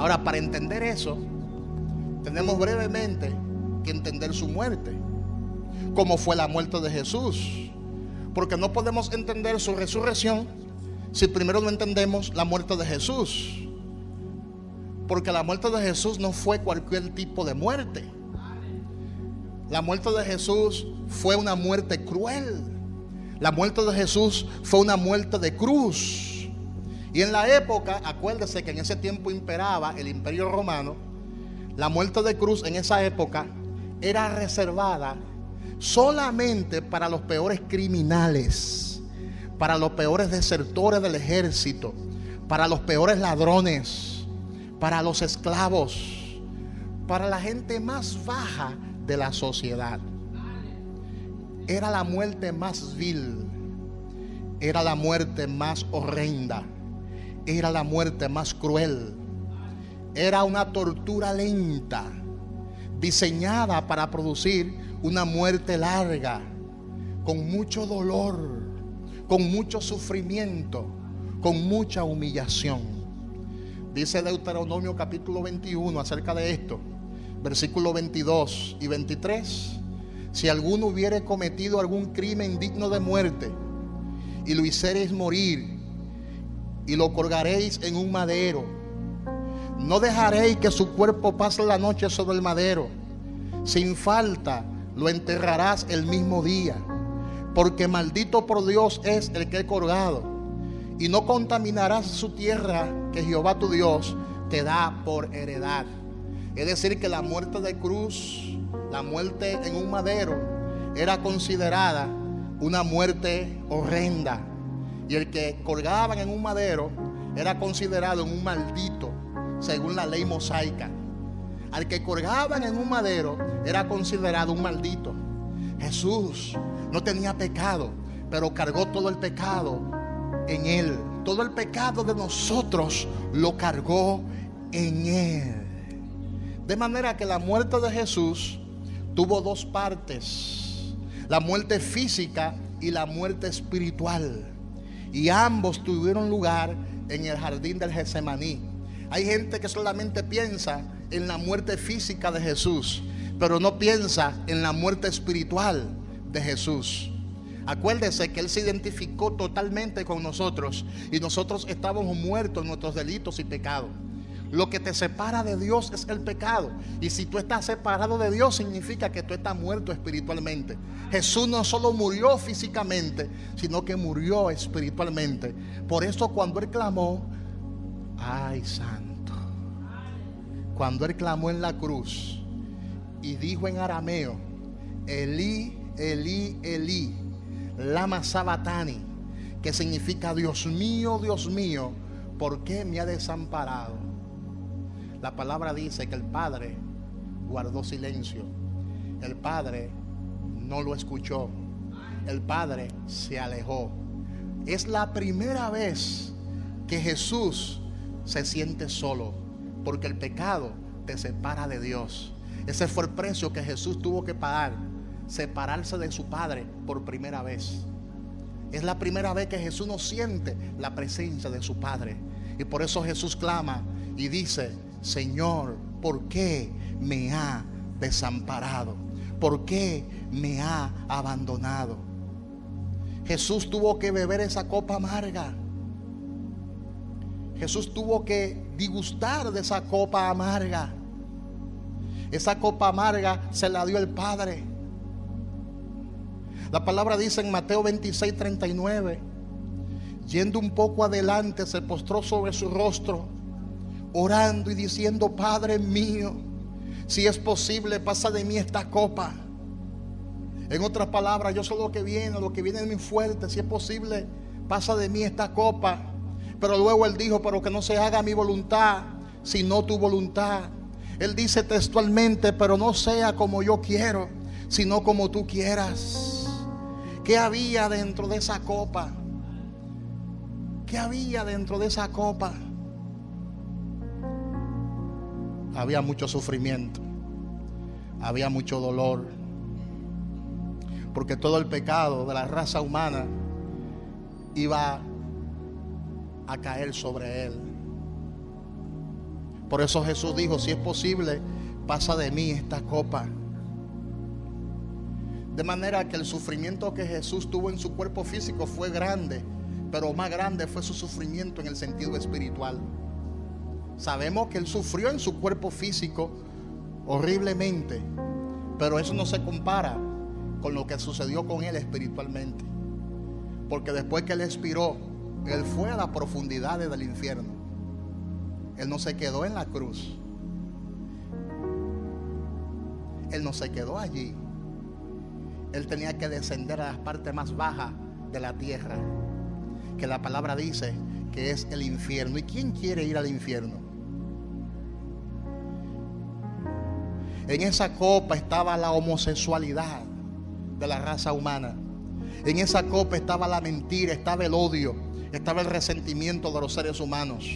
Ahora, para entender eso, tenemos brevemente que entender su muerte, cómo fue la muerte de Jesús, porque no podemos entender su resurrección si primero no entendemos la muerte de Jesús, porque la muerte de Jesús no fue cualquier tipo de muerte. La muerte de Jesús fue una muerte cruel. La muerte de Jesús fue una muerte de cruz. Y en la época, acuérdese que en ese tiempo imperaba el Imperio Romano. La muerte de cruz en esa época era reservada solamente para los peores criminales, para los peores desertores del ejército, para los peores ladrones, para los esclavos, para la gente más baja de la sociedad. Era la muerte más vil, era la muerte más horrenda, era la muerte más cruel. Era una tortura lenta, diseñada para producir una muerte larga, con mucho dolor, con mucho sufrimiento, con mucha humillación. Dice Deuteronomio capítulo 21 acerca de esto, versículos 22 y 23. Si alguno hubiere cometido algún crimen digno de muerte, y lo hiciereis morir, y lo colgaréis en un madero, no dejaréis que su cuerpo pase la noche sobre el madero. Sin falta lo enterrarás el mismo día, porque maldito por Dios es el que he colgado. Y no contaminarás su tierra que Jehová tu Dios te da por heredad. Es decir, que la muerte de cruz, la muerte en un madero, era considerada una muerte horrenda. Y el que colgaban en un madero era considerado un maldito, según la ley mosaica. Al que colgaban en un madero era considerado un maldito. Jesús no tenía pecado, pero cargó todo el pecado en él. Todo el pecado de nosotros lo cargó en él. De manera que la muerte de Jesús tuvo dos partes: la muerte física y la muerte espiritual. Y ambos tuvieron lugar en el jardín del Getsemaní. Hay gente que solamente piensa en la muerte física de Jesús, pero no piensa en la muerte espiritual de Jesús. Acuérdese que Él se identificó totalmente con nosotros, y nosotros estábamos muertos en nuestros delitos y pecados. Lo que te separa de Dios es el pecado. Y si tú estás separado de Dios, significa que tú estás muerto espiritualmente. Jesús no solo murió físicamente, sino que murió espiritualmente. Por eso cuando Él clamó, ay santo, cuando Él clamó en la cruz y dijo en arameo, Elí, Elí, Elí, lama sabatani, que significa Dios mío, ¿por qué me ha desamparado? La palabra dice que el Padre guardó silencio. El Padre no lo escuchó. El Padre se alejó. Es la primera vez que Jesús se siente solo, porque el pecado te separa de Dios. Ese fue el precio que Jesús tuvo que pagar, separarse de su Padre por primera vez. Es la primera vez que Jesús no siente la presencia de su Padre. Y por eso Jesús clama y dice, Señor, ¿por qué me ha desamparado? ¿Por qué me ha abandonado? Jesús tuvo que beber esa copa amarga. Jesús tuvo que disgustar de esa copa amarga. Esa copa amarga se la dio el Padre. La palabra dice en Mateo 26:39, yendo un poco adelante, se postró sobre su rostro, orando y diciendo, Padre mío, si es posible, pasa de mí esta copa. En otras palabras, yo soy lo que viene es muy fuerte. Si es posible, pasa de mí esta copa. Pero luego Él dijo, pero que no se haga mi voluntad, sino tu voluntad. Él dice textualmente, pero no sea como yo quiero, sino como tú quieras. ¿Qué había dentro de esa copa? ¿Qué había dentro de esa copa? Había mucho sufrimiento, había mucho dolor, porque todo el pecado de la raza humana iba a caer sobre Él. Por eso Jesús dijo: si es posible, pasa de mí esta copa. De manera que el sufrimiento que Jesús tuvo en su cuerpo físico fue grande, pero más grande fue su sufrimiento en el sentido espiritual. Sabemos que Él sufrió en su cuerpo físico horriblemente, pero eso no se compara con lo que sucedió con Él espiritualmente. Porque después que Él expiró, Él fue a las profundidades del infierno. Él no se quedó en la cruz. Él no se quedó allí. Él tenía que descender a las partes más bajas de la tierra, que la palabra dice que es el infierno. ¿Y quién quiere ir al infierno? En esa copa estaba la homosexualidad de la raza humana. En esa copa estaba la mentira, estaba el odio, estaba el resentimiento de los seres humanos.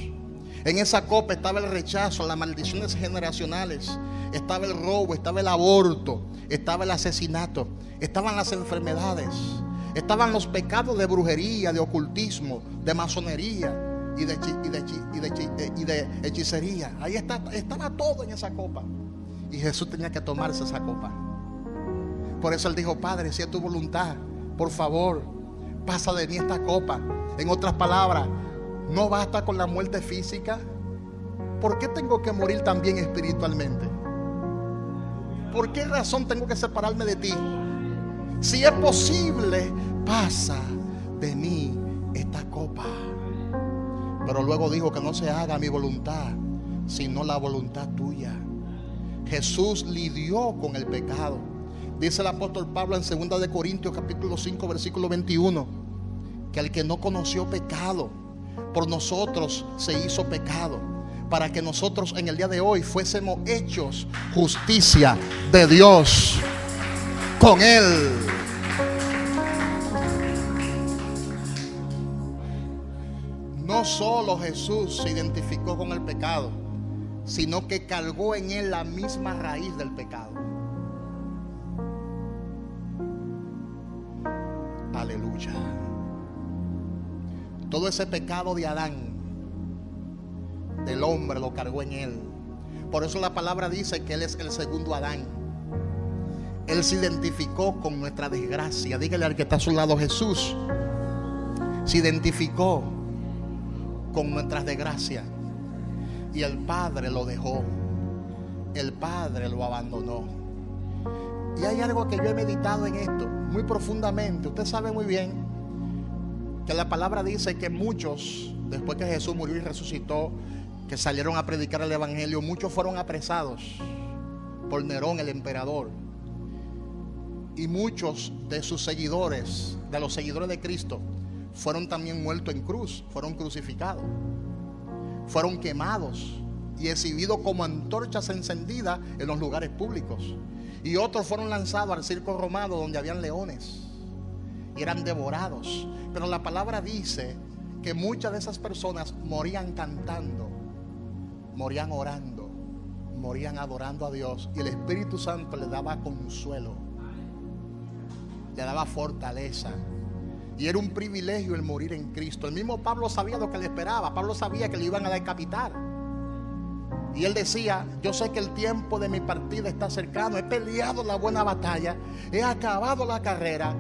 En esa copa estaba el rechazo, las maldiciones generacionales, estaba el robo, estaba el aborto, estaba el asesinato, estaban las enfermedades, estaban los pecados de brujería, de ocultismo, de masonería y de hechicería. Ahí estaba todo en esa copa. Y Jesús tenía que tomarse esa copa. Por eso Él dijo: Padre, si es tu voluntad, por favor, pasa de mí esta copa. En otras palabras, no basta con la muerte física. ¿Por qué tengo que morir también espiritualmente? ¿Por qué razón tengo que separarme de ti? Si es posible, pasa de mí esta copa. Pero luego dijo que no se haga mi voluntad, sino la voluntad tuya. Jesús lidió con el pecado. Dice el apóstol Pablo en 2 de Corintios capítulo 5 versículo 21, que el que no conoció pecado, por nosotros se hizo pecado, para que nosotros en el día de hoy fuésemos hechos justicia de Dios con Él. No solo Jesús se identificó con el pecado, sino que cargó en Él la misma raíz del pecado. Aleluya. Todo ese pecado de Adán, del hombre, lo cargó en Él. Por eso la palabra dice que Él es el segundo Adán. Él se identificó con nuestra desgracia. Dígale al que está a su lado: Jesús se identificó con nuestras desgracias. Y el Padre lo dejó. El Padre lo abandonó. Y hay algo que yo he meditado en esto muy profundamente. Usted sabe muy bien que la palabra dice que muchos, después que Jesús murió y resucitó, que salieron a predicar el evangelio, muchos fueron apresados por Nerón, el emperador. Y muchos de sus seguidores, de los seguidores de Cristo, fueron también muertos en cruz, fueron crucificados, fueron quemados y exhibidos como antorchas encendidas en los lugares públicos. Y otros fueron lanzados al circo romano, donde habían leones, y eran devorados. Pero la palabra dice que muchas de esas personas morían cantando, morían orando, morían adorando a Dios, y el Espíritu Santo les daba consuelo, le daba fortaleza. Y era un privilegio el morir en Cristo. El mismo Pablo sabía lo que le esperaba. Pablo sabía que le iban a decapitar. Y él decía: yo sé que el tiempo de mi partida está cercano. He peleado la buena batalla, he acabado la carrera,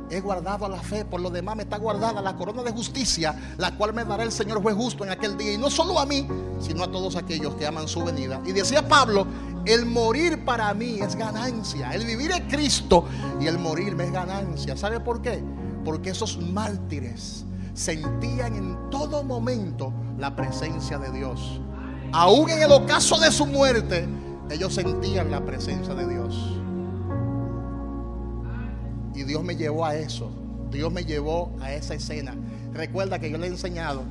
he guardado la fe. Por lo demás me está guardada la corona de justicia, la cual me dará el Señor juez justo en aquel día. Y no solo a mí, sino a todos aquellos que aman su venida. Y decía Pablo: el morir para mí es ganancia. El vivir es Cristo y el morir me es ganancia. ¿Sabe por qué? Porque esos mártires sentían en todo momento la presencia de Dios. Aún en el ocaso de su muerte, ellos sentían la presencia de Dios. Y Dios me llevó a eso. Dios me llevó a esa escena. Recuerda que yo le he enseñado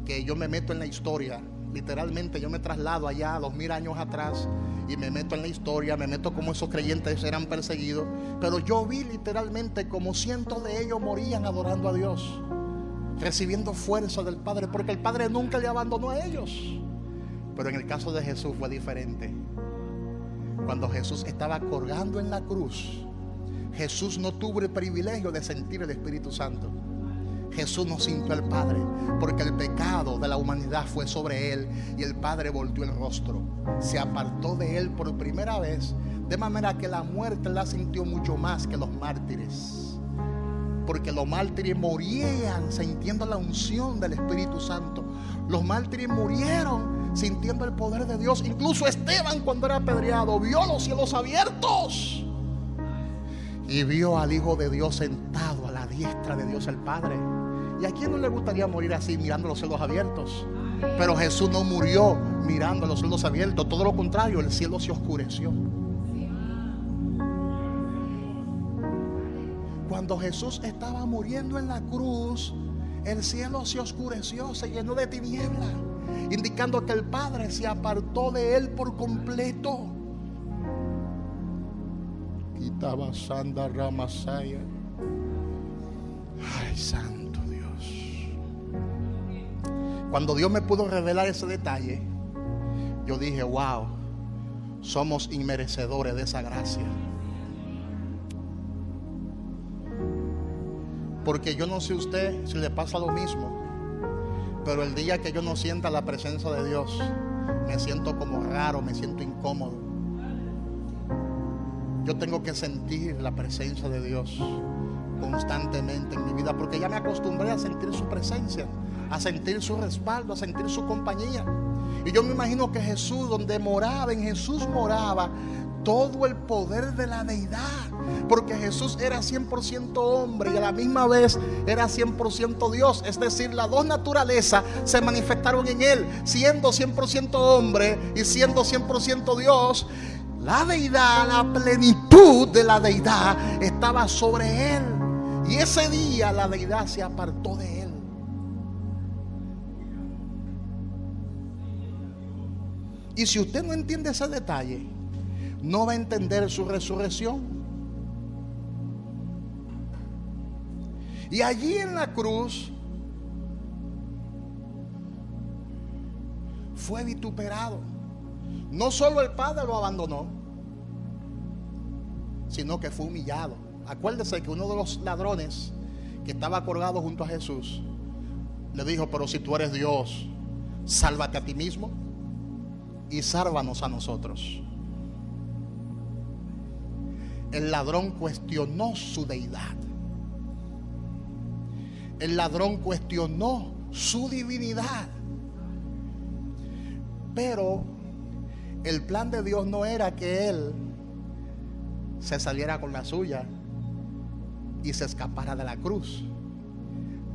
que yo me meto en la historia. Literalmente yo me traslado allá a 2000 años atrás y me meto en la historia, me meto como esos creyentes eran perseguidos. Pero yo vi literalmente como cientos de ellos morían adorando a Dios, recibiendo fuerza del Padre, porque el Padre nunca le abandonó a ellos. Pero en el caso de Jesús fue diferente. Cuando Jesús estaba colgando en la cruz, Jesús no tuvo el privilegio de sentir el Espíritu Santo. Jesús no sintió al Padre, porque el pecado de la humanidad fue sobre Él, y el Padre volteó el rostro, se apartó de Él por primera vez, de manera que la muerte la sintió mucho más que los mártires, porque los mártires morían sintiendo la unción del Espíritu Santo. Los mártires murieron sintiendo el poder de Dios. Incluso Esteban, cuando era apedreado, vio los cielos abiertos y vio al Hijo de Dios sentado a la diestra de Dios el Padre. ¿Y a quién no le gustaría morir así, mirando los cielos abiertos? Pero Jesús no murió mirando los cielos abiertos, todo lo contrario, el cielo se oscureció. Cuando Jesús estaba muriendo en la cruz, el cielo se oscureció, se llenó de tiniebla, indicando que el Padre se apartó de Él por completo. Quitaba Sanda Ramasaya. Ay, santo Dios. Cuando Dios me pudo revelar ese detalle, yo dije, wow, somos inmerecedores de esa gracia. Porque yo no sé usted si le pasa lo mismo, pero el día que yo no sienta la presencia de Dios, me siento como raro, me siento incómodo. Yo tengo que sentir la presencia de Dios constantemente en mi vida, porque ya me acostumbré a sentir su presencia, a sentir su respaldo, a sentir su compañía. Y yo me imagino que Jesús, donde moraba, en Jesús moraba todo el poder de la deidad, porque Jesús era 100% hombre y a la misma vez era 100% Dios. Es decir, las dos naturalezas se manifestaron en Él, siendo 100% hombre y siendo 100% Dios. La deidad, la plenitud de la deidad estaba sobre Él, y ese día la deidad se apartó de Él. Y si usted no entiende ese detalle, no va a entender su resurrección. Y allí en la cruz fue vituperado. No solo el Padre lo abandonó, sino que fue humillado. Acuérdese que uno de los ladrones que estaba colgado junto a Jesús le dijo: pero si tú eres Dios, sálvate a ti mismo y sálvanos a nosotros. El ladrón cuestionó su deidad. El ladrón cuestionó su divinidad. Pero el plan de Dios no era que él se saliera con la suya y se escapara de la cruz.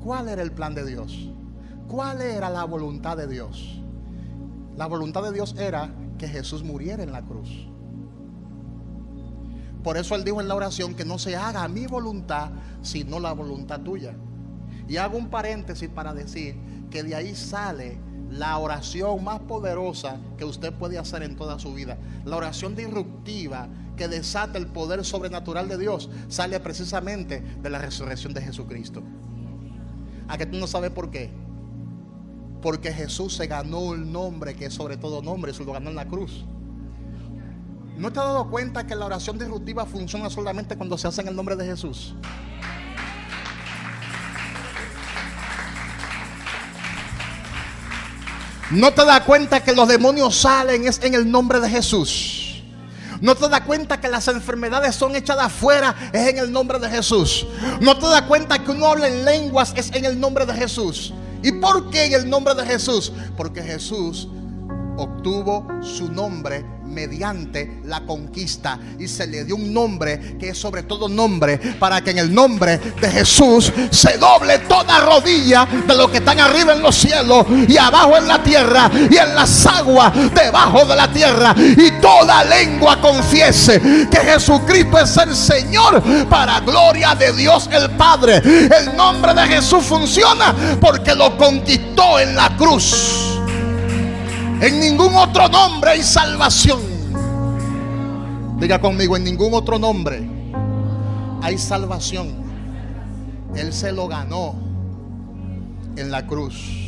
¿Cuál era el plan de Dios? ¿Cuál era la voluntad de Dios? La voluntad de Dios era que Jesús muriera en la cruz. Por eso Él dijo en la oración que no se haga mi voluntad sino la voluntad tuya. Y hago un paréntesis para decir que de ahí sale la oración más poderosa que usted puede hacer en toda su vida. La oración disruptiva que desata el poder sobrenatural de Dios sale precisamente de la resurrección de Jesucristo. ¿A que tú no sabes por qué? Porque Jesús se ganó el nombre que es sobre todo nombre, se lo ganó en la cruz. ¿No te has dado cuenta que la oración disruptiva funciona solamente cuando se hace en el nombre de Jesús? ¿No te das cuenta que los demonios salen es en el nombre de Jesús? ¿No te das cuenta que las enfermedades son echadas afuera es en el nombre de Jesús? ¿No te das cuenta que uno habla en lenguas es en el nombre de Jesús? ¿Y por qué en el nombre de Jesús? Porque Jesús obtuvo su nombre mediante la conquista y se le dio un nombre que es sobre todo nombre, para que en el nombre de Jesús se doble toda rodilla de los que están arriba en los cielos y abajo en la tierra y en las aguas debajo de la tierra, y toda lengua confiese que Jesucristo es el Señor, para gloria de Dios el Padre. El nombre de Jesús funciona porque lo conquistó en la cruz. En ningún otro nombre hay salvación. Diga conmigo: en ningún otro nombre hay salvación. Él se lo ganó en la cruz.